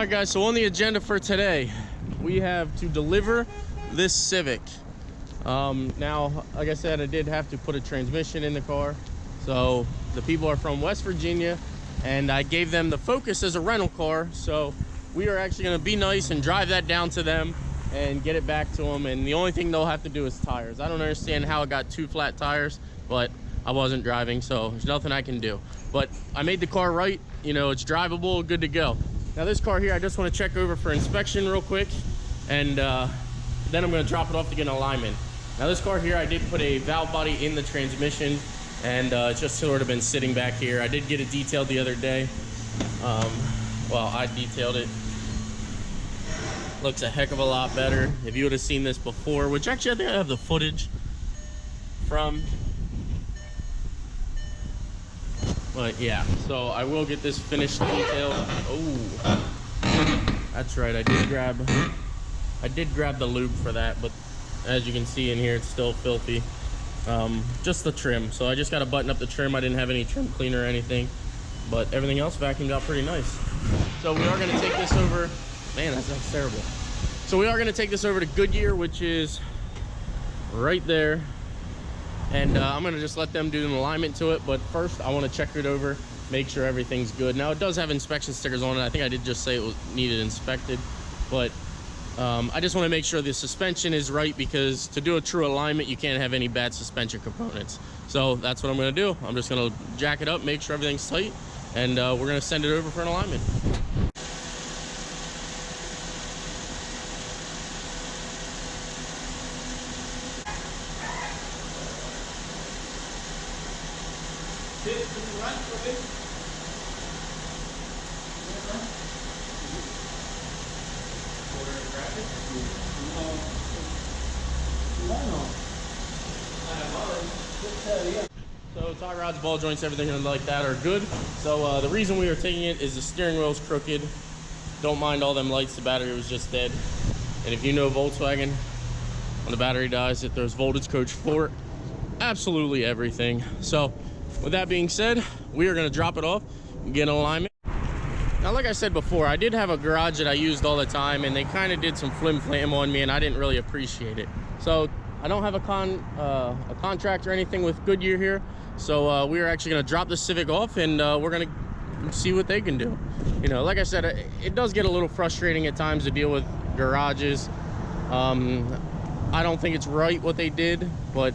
Alright guys, so on the agenda for today, we have to deliver this Civic. Now, like I said, I did have to put a transmission in the car. So the people are from West Virginia, and I gave them the Focus as a rental car. So we are actually going to be nice and drive that down to them and get it back to them. And the only thing they'll have to do is tires. I don't understand how it got 2 flat tires, but I wasn't driving, so there's nothing I can do. But I made the car right, you know, it's drivable, good to go. Now this car here, I just want to check over for inspection real quick, and then I'm going to drop it off to get an alignment. Now this car here, I did put a valve body in the transmission, and it's just sort of been sitting back here. I did get it detailed the other day. Well, I detailed it. Looks a heck of a lot better. If you would have seen this before, which actually I think I have the footage from. But yeah, so I will get this finished detailed. Oh, that's right. I did grab the lube for that, but as you can see in here, it's still filthy. Just the trim. So I just got to button up the trim. I didn't have any trim cleaner or anything, but everything else vacuumed out pretty nice. So we are going to take this over. Man, that's terrible. So we are going to take this over to Goodyear, which is right there. And I'm going to just let them do an alignment to it. But first, I want to check it over, make sure everything's good. Now, it does have inspection stickers on it. I think I did just say it was needed inspected. But I just want to make sure the suspension is right, because to do a true alignment, you can't have any bad suspension components. So that's what I'm going to do. I'm just going to jack it up, make sure everything's tight, and we're going to send it over for an alignment. So tie rods, ball joints, everything like that are good. So the reason we are taking it is the steering wheel's crooked. Don't mind all them lights, the battery was just dead. And if you know Volkswagen, when the battery dies, it throws voltage coach for absolutely everything. So with that being said, we are going to drop it off and get an alignment. Now, like I said before, I did have a garage that I used all the time, and they kind of did some flim flam on me, and I didn't really appreciate it. So I don't have a contract or anything with Goodyear here. So we are actually going to drop the Civic off, and we're going to see what they can do. You know, like I said, it does get a little frustrating at times to deal with garages. I don't think it's right what they did, but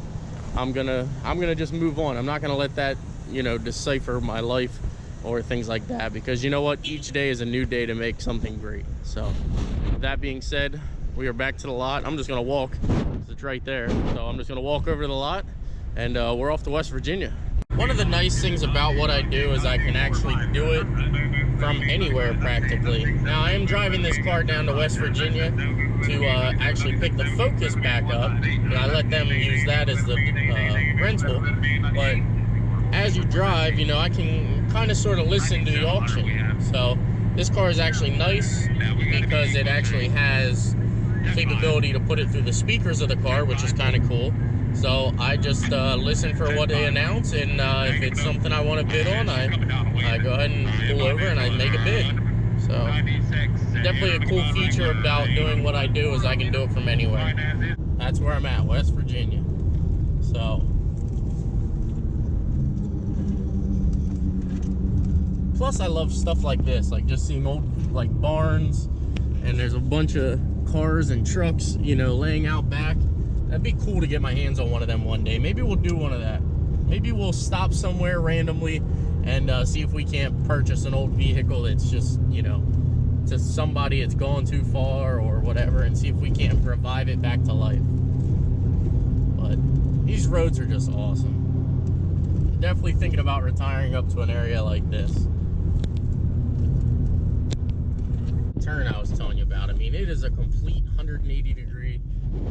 I'm gonna just move on. I'm not gonna let that, you know, decipher my life or things like that, because you know what, each day is a new day to make something great. So with that being said, we are back to the lot. I'm just gonna walk, because it's right there. So I'm just gonna walk over to the lot, and we're off to West Virginia. One of the nice things about what I do is I can actually do it from anywhere practically. Now, I am driving this car down to West Virginia to actually pick the Focus back up, and I let them use that as the rental. But as you drive, you know, I can kind of sort of listen to the auction. So this car is actually nice because it actually has capability to put it through the speakers of the car, which is kind of cool. So I just listen for what they announce, and if it's something I want to bid on, I go ahead and pull over and I make a bid. So definitely a cool feature about doing what I do is I can do it from anywhere. That's where I'm at, West Virginia. So plus I love stuff like this, like just seeing old like barns, and there's a bunch of cars and trucks, you know, laying out back. That'd be cool to get my hands on one of them one day. Maybe we'll do one of that. Maybe we'll stop somewhere randomly and see if we can't purchase an old vehicle that's just, you know, to somebody it's gone too far or whatever, and see if we can't revive it back to life. But these roads are just awesome. Definitely thinking about retiring up to an area like this. Turn I was telling you about. I mean, it is a complete 180-degree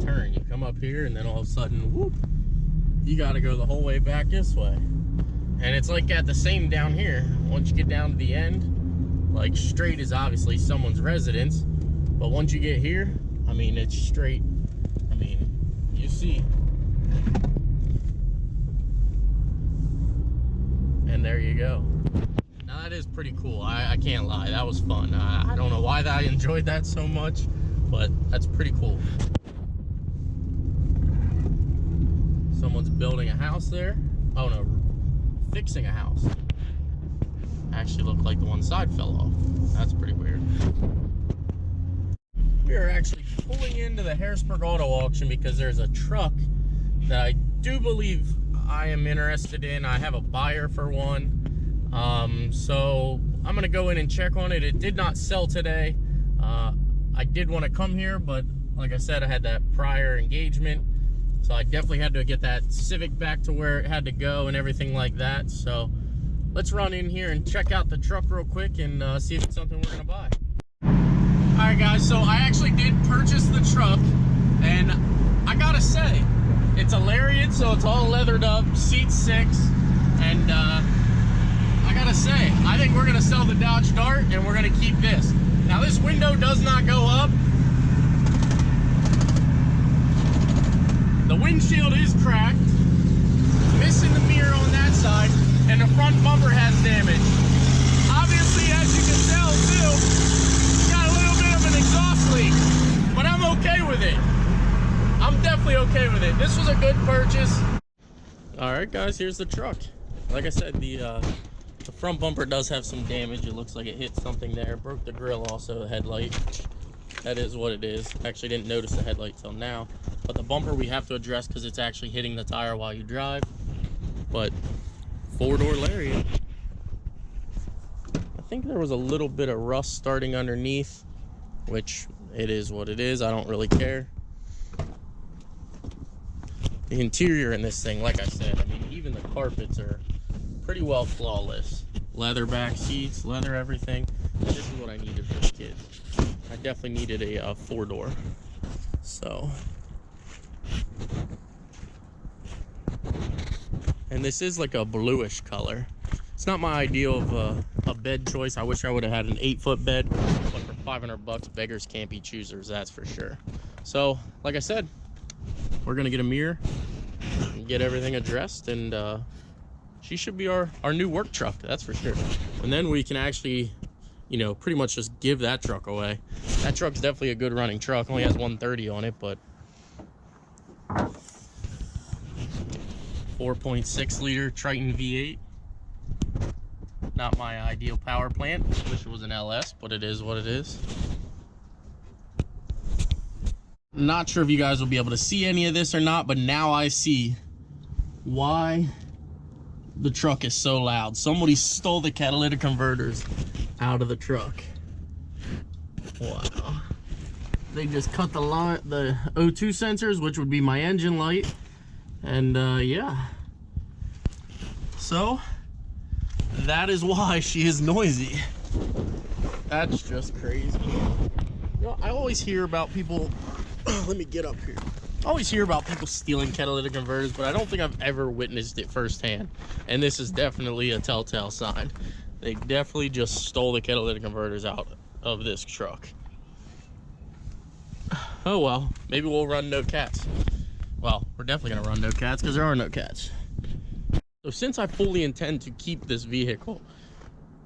turn. You come up here, and then all of a sudden, whoop, you got to go the whole way back this way. And it's like at the same down here. Once you get down to the end, like straight is obviously someone's residence, but once you get here, I mean, it's straight. I mean, you see. And there you go. Now that is pretty cool. I can't lie. That was fun. I don't know why I enjoyed that so much, but that's pretty cool. Someone's building a house there. Oh no, fixing a house. Actually looked like the one side fell off. That's pretty weird. We are actually pulling into the Harrisburg Auto Auction because there's a truck that I do believe I am interested in. I have a buyer for one. So I'm gonna go in and check on it. It did not sell today. I did want to come here, but like I said, I had that prior engagement. So I definitely had to get that Civic back to where it had to go and everything like that. So let's run in here and check out the truck real quick and see if it's something we're gonna buy. All right, guys, so I actually did purchase the truck, and I gotta say, it's a Lariat, so it's all leathered up, seat 6, and I gotta say, I think we're gonna sell the Dodge Dart and we're gonna keep this. Now this window does not go up. The windshield is cracked, missing the mirror on that side, and the front bumper has damage. Obviously, as you can tell too, it's got a little bit of an exhaust leak, but I'm okay with it. I'm definitely okay with it. This was a good purchase. All right, guys, here's the truck. Like I said, the front bumper does have some damage. It looks like it hit something there. Broke the grill also, the headlight. That is what it is. Actually didn't notice the headlight till now. But the bumper we have to address because it's actually hitting the tire while you drive. But 4-door Lariat. I think there was a little bit of rust starting underneath, which it is what it is. I don't really care. The interior in this thing, like I said, I mean, even the carpets are pretty well flawless. Leather back seats, leather everything. This is what I needed for the kids. I definitely needed a 4-door. So, and this is like a bluish color. It's not my ideal of a bed choice. I wish I would have had an 8-foot bed, but for $500, beggars can't be choosers, that's for sure. So, like I said, we're gonna get a mirror and get everything addressed, and she should be our new work truck, that's for sure. And then we can actually, you know, pretty much just give that truck away. That truck's definitely a good running truck. Only has 130 on it, but 4.6 liter Triton V8. Not my ideal power plant. Wish it was an LS, but it is what it is. Not sure if you guys will be able to see any of this or not, but now I see why the truck is so loud. Somebody stole the catalytic converters out of the truck. Wow. They just cut the O2 sensors, which would be my engine light. And yeah. So that is why she is noisy. That's just crazy. You know, I always hear about people, let me get up here. I always hear about people stealing catalytic converters, but I don't think I've ever witnessed it firsthand. And this is definitely a telltale sign. They definitely just stole the catalytic converters out of this truck. Oh well, maybe we'll run no cats. Well, we're definitely gonna run no cats because there are no cats. So since I fully intend to keep this vehicle,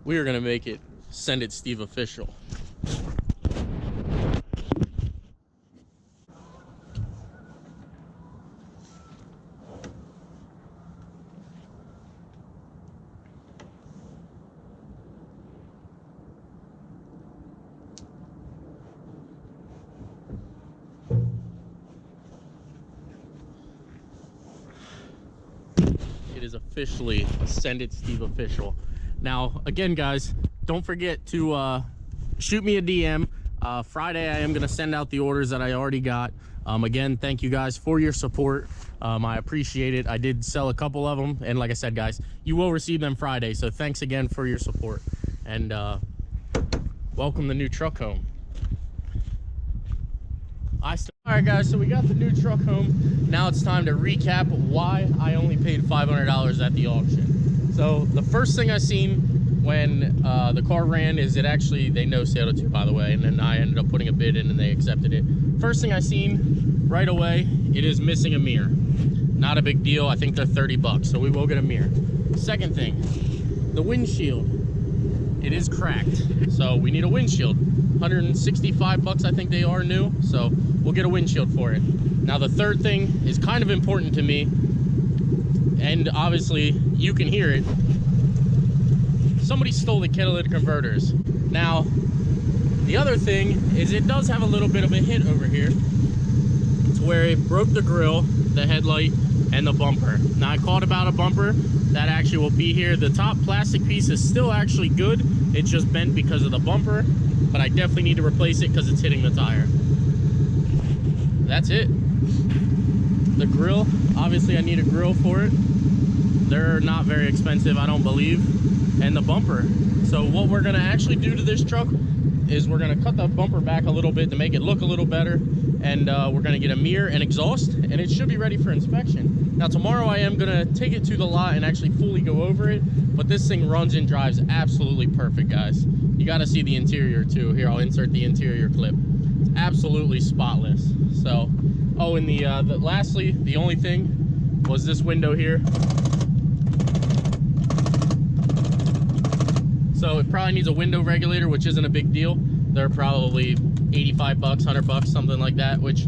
we are gonna make it Send It Steve official. It is officially a Send It Steve official. Now, again, guys, don't forget to shoot me a DM. Friday, I am going to send out the orders that I already got. Again, thank you guys for your support. I appreciate it. I did sell a couple of them. And like I said, guys, you will receive them Friday. So thanks again for your support. And welcome the new truck home. All right, guys, so we got the new truck home. Now it's time to recap why I only paid $500 at the auction. So the first thing I seen when the car ran is it actually, they no-sailed it too, by the way, and then I ended up putting a bid in and they accepted it. First thing I seen right away, it is missing a mirror. Not a big deal. I think they're $30, so we will get a mirror. Second thing, the windshield. it is cracked. So we need a windshield. 165 bucks, I think they are new. So we'll get a windshield for it. Now the third thing is kind of important to me, and obviously you can hear it. Somebody stole the catalytic converters. Now, the other thing is it does have a little bit of a hit over here. It's where it broke the grille, the headlight, and the bumper. Now I called about a bumper that actually will be here. The top plastic piece is still actually good. It's just bent because of the bumper, but I definitely need to replace it because it's hitting the tire. That's it. The grill, obviously I need a grill for it. They're not very expensive, I don't believe. And the bumper. So what we're gonna actually do to this truck is we're gonna cut the bumper back a little bit to make it look a little better, and we're gonna get a mirror and exhaust, and it should be ready for inspection. Now tomorrow I am gonna take it to the lot and actually fully go over it, but this thing runs and drives absolutely perfect, guys. You gotta see the interior too. Here, I'll insert the interior clip. It's absolutely spotless. So, oh, and lastly, the only thing was this window here. So it probably needs a window regulator, which isn't a big deal. They're probably 85 bucks, 100 bucks, something like that, which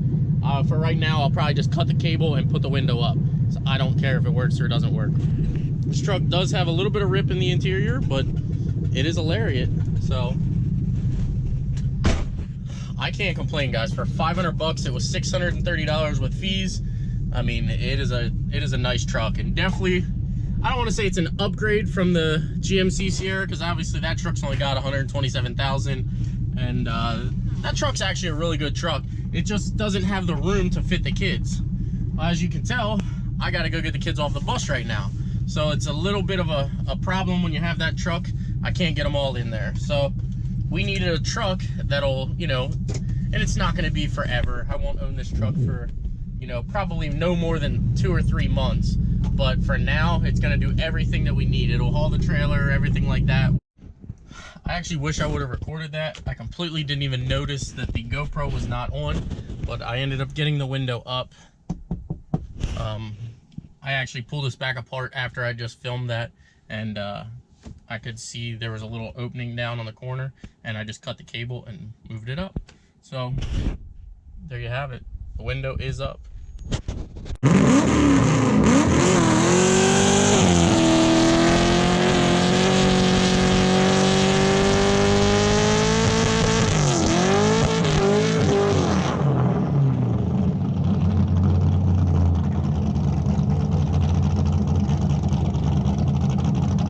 for right now, I'll probably just cut the cable and put the window up. So I don't care if it works or it doesn't work. This truck does have a little bit of rip in the interior, but it is a Lariat, so I can't complain, guys. For 500 bucks, it was $630 with fees. I mean, it is a nice truck, and definitely, I don't want to say it's an upgrade from the GMC Sierra, because obviously that truck's only got 127,000, and that truck's actually a really good truck. It just doesn't have the room to fit the kids. As you can tell, I got to go get the kids off the bus right now. So it's a little bit of a problem when you have that truck. I can't get them all in there. So we needed a truck that'll, you know, and it's not going to be forever. I won't own this truck for, you know, probably no more than 2 or 3 months. But for now, it's going to do everything that we need. It'll haul the trailer, everything like that. I actually wish I would have recorded that. I completely didn't even notice that the GoPro was not on, but I ended up getting the window up. I actually pulled this back apart after I just filmed that, and I could see there was a little opening down on the corner, and I just cut the cable and moved it up. So there you have it. The window is up.